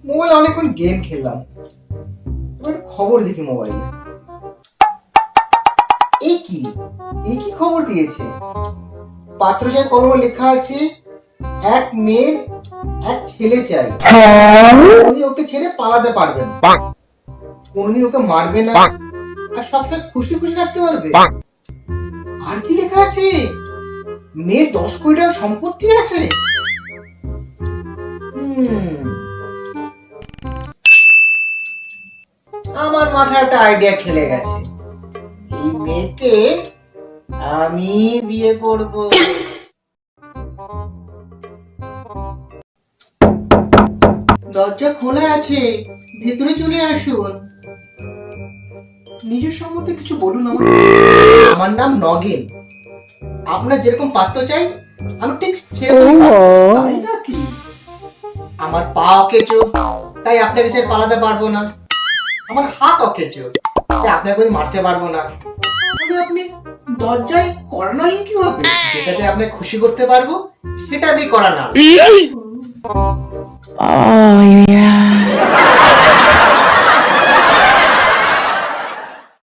Mobile অনেকক্ষণ game খেললাম, এবার খবর দেখি মোবাইলে। এই কি খবর দিয়েছে? পাত্রচায় কলমে লেখা আছে, এক মেয়ের এক ছেলে চাই, কোনদিন ওকে ছেড়ে পালাতে পারবে না, কোনদিন ওকে মারবে না, আর সবসময় খুশি খুশি রাখতে পারবে। আর কি লেখা আছে? মেয়ের 10 কোটি টাকা সম্পত্তি আছে। আমার মাথায় একটা আইডিয়া খেলে গেছে, এই মেয়েকে আমি বিয়ে করব। দরজা খোলা আছে, ভেতরে চলে আসুন। নিজের সম্বন্ধে কিছু বলুন। আমার নাম নগেন। আপনার যেরকম পাত্র চাই আমি ঠিক সেরকম, তাই নাকি? আমার পা অকেচো, তাই আপনাকে চাই পালাতে পারবো না। আমার হাত অকেচো, তাই আপনাকে মারতে পারবো না। তবে আপনি দরজায় করানাল কিভাবে? যেটাতে আপনাকে খুশি করতে পারবো সেটা দিয়ে করানাল।